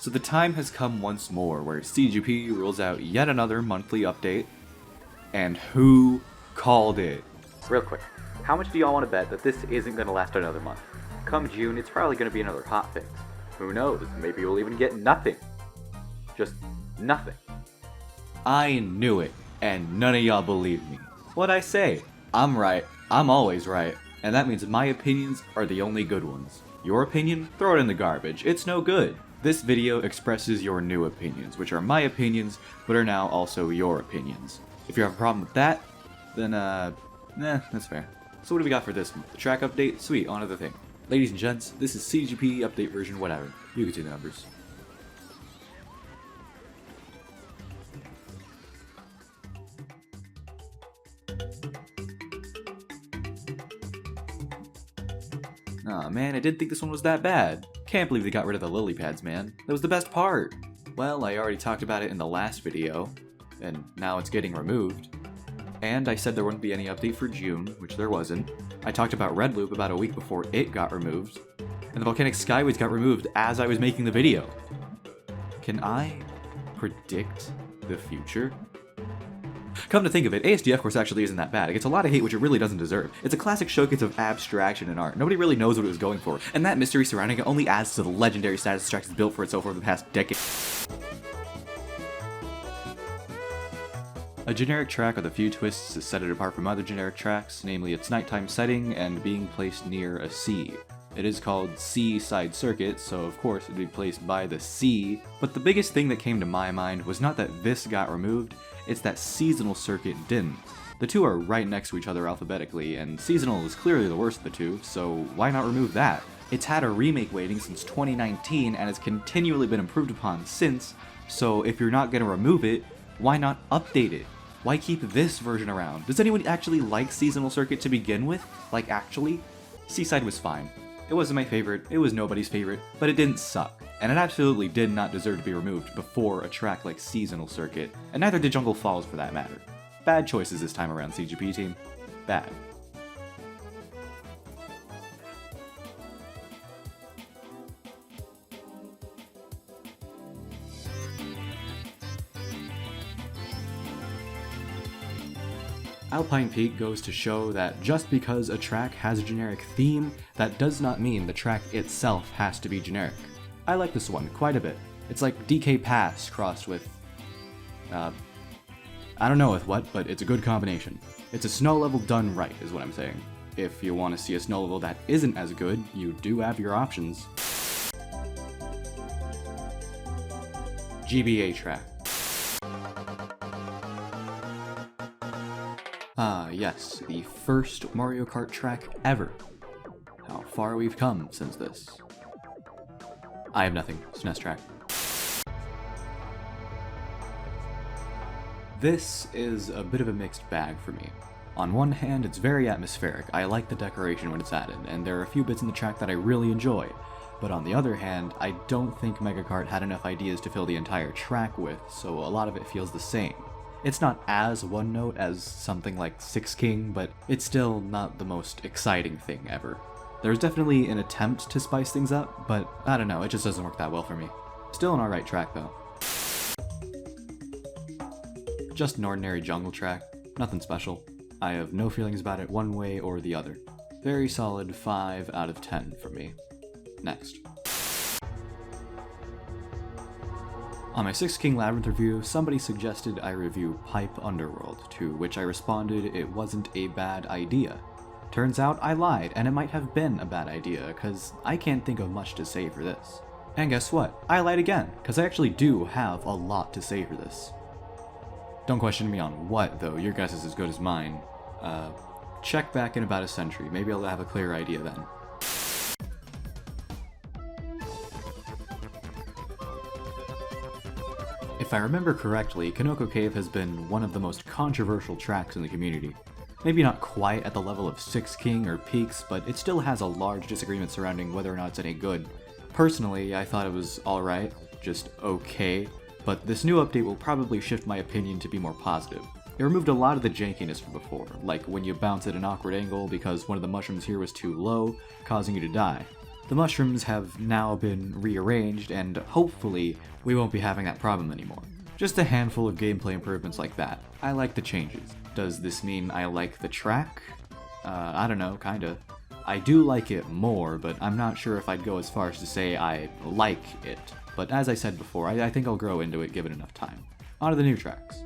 So the time has come once more where CTGP rolls out yet another monthly update, and who called it? Real quick, how much do y'all want to bet that this isn't going to last another month? Come June, it's probably going to be another hotfix. Who knows, maybe we'll even get nothing. Just nothing. I knew it, and none of y'all believed me. What'd I say? I'm right, I'm always right, and that means my opinions are the only good ones. Your opinion? Throw it in the garbage, it's no good. This video expresses your new opinions, which are my opinions, but are now also your opinions. If you have a problem with that, then that's fair. So what do we got for this month? The track update? Sweet, on to the thing. Ladies and gents, this is CTGP update version whatever. You can see the numbers. Aw man, I didn't think this one was that bad. Can't believe they got rid of the lily pads, man. That was the best part. Well, I already talked about it in the last video, and now it's getting removed. And I said there wouldn't be any update for June, which there wasn't. I talked about Red Loop about a week before it got removed. And the Volcanic Skyways got removed as I was making the video. Can I predict the future? Come to think of it, ASDF course actually isn't that bad. It gets a lot of hate which it really doesn't deserve. It's a classic showcase of abstraction in art. Nobody really knows what it was going for, and that mystery surrounding it only adds to the legendary status the track has built for itself over the past decade. A generic track with a few twists to set it apart from other generic tracks, namely its nighttime setting and being placed near a sea. It is called Seaside Circuit, so of course it would be placed by the sea, but the biggest thing that came to my mind was not that this got removed, it's that Seasonal Circuit didn't. The two are right next to each other alphabetically, and Seasonal is clearly the worst of the two, so why not remove that? It's had a remake waiting since 2019 and has continually been improved upon since, so if you're not going to remove it, why not update it? Why keep this version around? Does anyone actually like Seasonal Circuit to begin with? Like actually? Seaside was fine. It wasn't my favorite, it was nobody's favorite, but it didn't suck. And it absolutely did not deserve to be removed before a track like Seasonal Circuit, and neither did Jungle Falls for that matter. Bad choices this time around, CGP team. Bad. Alpine Peak goes to show that just because a track has a generic theme, that does not mean the track itself has to be generic. I like this one quite a bit. It's like DK Pass crossed with, I don't know with what, but it's a good combination. It's a snow level done right, is what I'm saying. If you want to see a snow level that isn't as good, you do have your options. GBA track. Ah, yes, the first Mario Kart track ever. How far we've come since this. I have nothing. SNES track. This is a bit of a mixed bag for me. On one hand, it's very atmospheric. I like the decoration when it's added, and there are a few bits in the track that I really enjoy. But on the other hand, I don't think Mega Kart had enough ideas to fill the entire track with, so a lot of it feels the same. It's not as one note as something like Six King, but it's still not the most exciting thing ever. There's definitely an attempt to spice things up, but I don't know, it just doesn't work that well for me. Still an alright track though. Just an ordinary jungle track, nothing special. I have no feelings about it one way or the other. Very solid 5 out of 10 for me. Next. On my Six King Labyrinth review, somebody suggested I review Pipe Underworld, to which I responded it wasn't a bad idea. Turns out I lied, and it might have been a bad idea, cause I can't think of much to say for this. And guess what? I lied again, cause I actually do have a lot to say for this. Don't question me on what, though, your guess is as good as mine. Check back in about a century, maybe I'll have a clearer idea then. If I remember correctly, Kanoko Cave has been one of the most controversial tracks in the community. Maybe not quite at the level of Six King or Peaks, but it still has a large disagreement surrounding whether or not it's any good. Personally, I thought it was alright, just okay, but this new update will probably shift my opinion to be more positive. It removed a lot of the jankiness from before, like when you bounce at an awkward angle because one of the mushrooms here was too low, causing you to die. The mushrooms have now been rearranged, and hopefully we won't be having that problem anymore. Just a handful of gameplay improvements like that. I like the changes. Does this mean I like the track? I don't know, kinda. I do like it more, but I'm not sure if I'd go as far as to say I like it. But as I said before, I think I'll grow into it given enough time. On to the new tracks.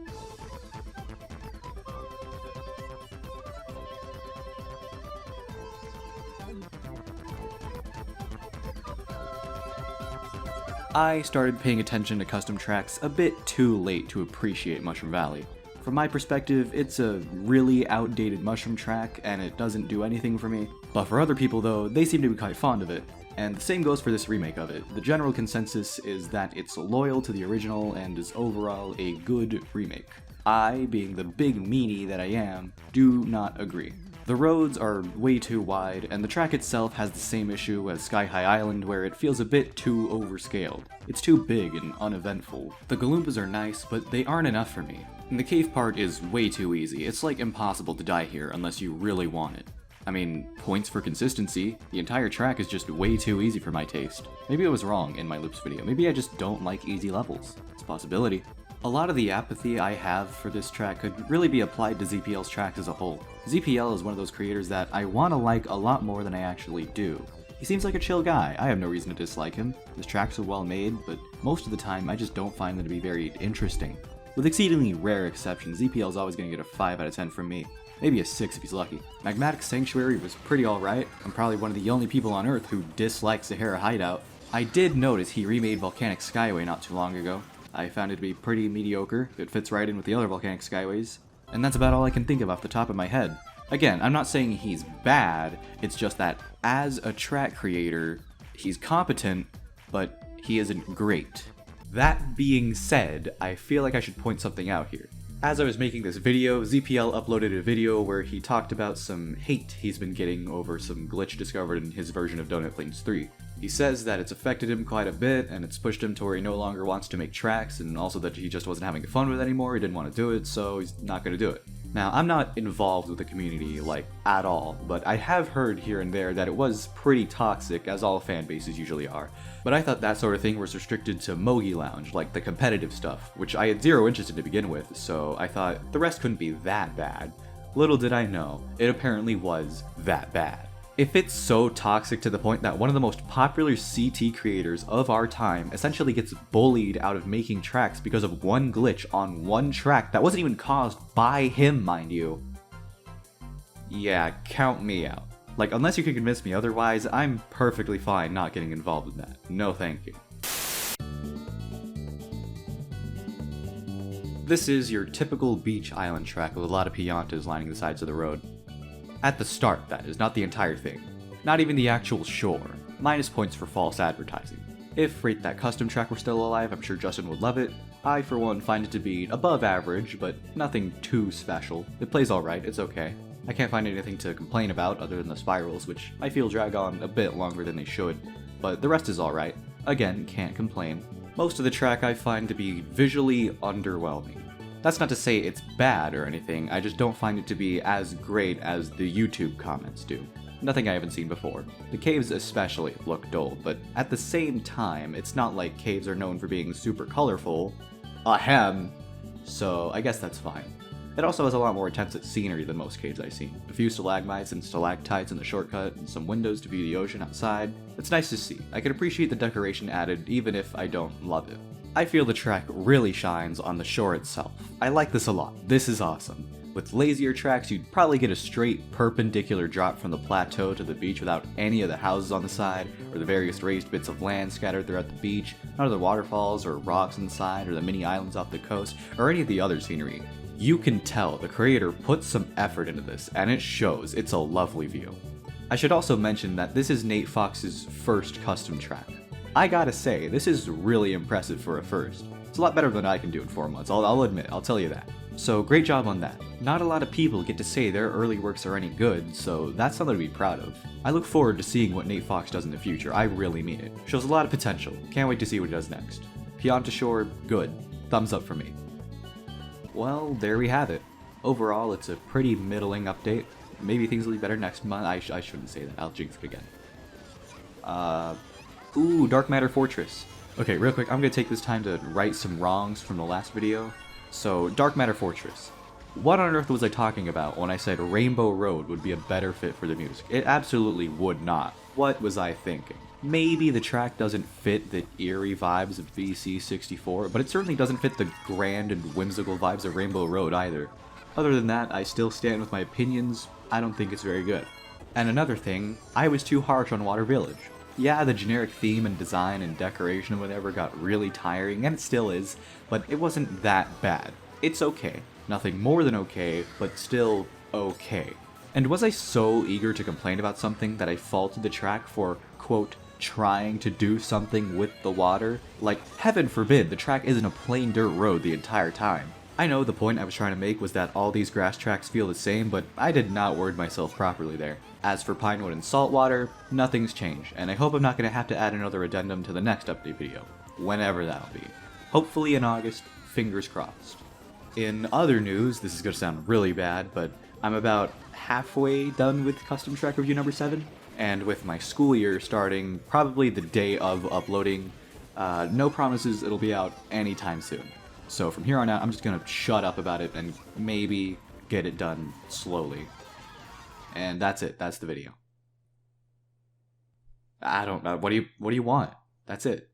I started paying attention to custom tracks a bit too late to appreciate Mushroom Valley. From my perspective, it's a really outdated mushroom track and it doesn't do anything for me. But for other people though, they seem to be quite fond of it. And the same goes for this remake of it. The general consensus is that it's loyal to the original and is overall a good remake. I, being the big meanie that I am, do not agree. The roads are way too wide, and the track itself has the same issue as Sky High Island where it feels a bit too overscaled. It's too big and uneventful. The Galoopas are nice, but they aren't enough for me. And the cave part is way too easy. It's like impossible to die here unless you really want it. I mean, points for consistency. The entire track is just way too easy for my taste. Maybe I was wrong in my loops video. Maybe I just don't like easy levels. It's a possibility. A lot of the apathy I have for this track could really be applied to ZPL's tracks as a whole. ZPL is one of those creators that I want to like a lot more than I actually do. He seems like a chill guy. I have no reason to dislike him. His tracks are well made, but most of the time I just don't find them to be very interesting. With exceedingly rare exceptions, ZPL is always going to get a 5 out of 10 from me. Maybe a 6 if he's lucky. Magmatic Sanctuary was pretty alright. I'm probably one of the only people on Earth who dislikes Sahara Hideout. I did notice he remade Volcanic Skyway not too long ago. I found it to be pretty mediocre. It fits right in with the other Volcanic Skyways. And that's about all I can think of off the top of my head. Again, I'm not saying he's bad, it's just that as a track creator, he's competent, but he isn't great. That being said, I feel like I should point something out here. As I was making this video, ZPL uploaded a video where he talked about some hate he's been getting over some glitch discovered in his version of Donut Plains 3. He says that it's affected him quite a bit, and it's pushed him to where he no longer wants to make tracks, and also that he just wasn't having fun with it anymore, he didn't want to do it, so he's not going to do it. Now, I'm not involved with the community, like, at all, but I have heard here and there that it was pretty toxic, as all fan bases usually are. But I thought that sort of thing was restricted to Mogi Lounge, like the competitive stuff, which I had zero interest in to begin with, so I thought the rest couldn't be that bad. Little did I know, it apparently was that bad. If it's so toxic to the point that one of the most popular CT creators of our time essentially gets bullied out of making tracks because of one glitch on one track that wasn't even caused by him, mind you. Yeah, count me out. Like, unless you can convince me otherwise, I'm perfectly fine not getting involved in that. No thank you. This is your typical beach island track with a lot of piantas lining the sides of the road. At the start, that is, not the entire thing. Not even the actual shore. Minus points for false advertising. If Rate That Custom track were still alive, I'm sure Justin would love it. I, for one, find it to be above average, but nothing too special. It plays alright, it's okay. I can't find anything to complain about other than the spirals, which I feel drag on a bit longer than they should. But the rest is alright. Again, can't complain. Most of the track I find to be visually underwhelming. That's not to say it's bad or anything, I just don't find it to be as great as the YouTube comments do. Nothing I haven't seen before. The caves especially look dull, but at the same time, it's not like caves are known for being super colorful. Ahem! So I guess that's fine. It also has a lot more intensive scenery than most caves I've seen. A few stalagmites and stalactites in the shortcut, and some windows to view the ocean outside. It's nice to see. I can appreciate the decoration added even if I don't love it. I feel the track really shines on the shore itself. I like this a lot. This is awesome. With lazier tracks, you'd probably get a straight perpendicular drop from the plateau to the beach without any of the houses on the side, or the various raised bits of land scattered throughout the beach, none of the waterfalls or rocks on the side, or the mini islands off the coast, or any of the other scenery. You can tell the creator put some effort into this, and it shows. It's a lovely view. I should also mention that this is Nate Fox's first custom track. I gotta say, this is really impressive for a first. It's a lot better than I can do in 4 months, I'll admit, I'll tell you that. So great job on that. Not a lot of people get to say their early works are any good, so that's something to be proud of. I look forward to seeing what Nate Fox does in the future, I really mean it. Shows a lot of potential, can't wait to see what he does next. Pianta Shore, good. Thumbs up for me. Well, there we have it. Overall, it's a pretty middling update. Maybe things will be better next month. I shouldn't say that, I'll jinx it again. Ooh, Dark Matter Fortress. Okay, real quick, I'm gonna take this time to right some wrongs from the last video. So, Dark Matter Fortress. What on earth was I talking about when I said Rainbow Road would be a better fit for the music? It absolutely would not. What was I thinking? Maybe the track doesn't fit the eerie vibes of VC64, but it certainly doesn't fit the grand and whimsical vibes of Rainbow Road either. Other than that, I still stand with my opinions. I don't think it's very good. And another thing, I was too harsh on Water Village. Yeah, the generic theme and design and decoration and whatever got really tiring, and it still is, but it wasn't that bad. It's okay. Nothing more than okay, but still okay. And was I so eager to complain about something that I faulted the track for, quote, trying to do something with the water? Like, heaven forbid the track isn't a plain dirt road the entire time. I know the point I was trying to make was that all these grass tracks feel the same, but I did not word myself properly there. As for Pinewood and Saltwater, nothing's changed, and I hope I'm not going to have to add another addendum to the next update video, whenever that'll be. Hopefully in August, fingers crossed. In other news, this is going to sound really bad, but I'm about halfway done with Custom Track Review number 7, and with my school year starting probably the day of uploading, no promises it'll be out anytime soon. So from here on out, I'm just gonna shut up about it and maybe get it done slowly. And that's it. That's the video. I don't know. What do you want? That's it.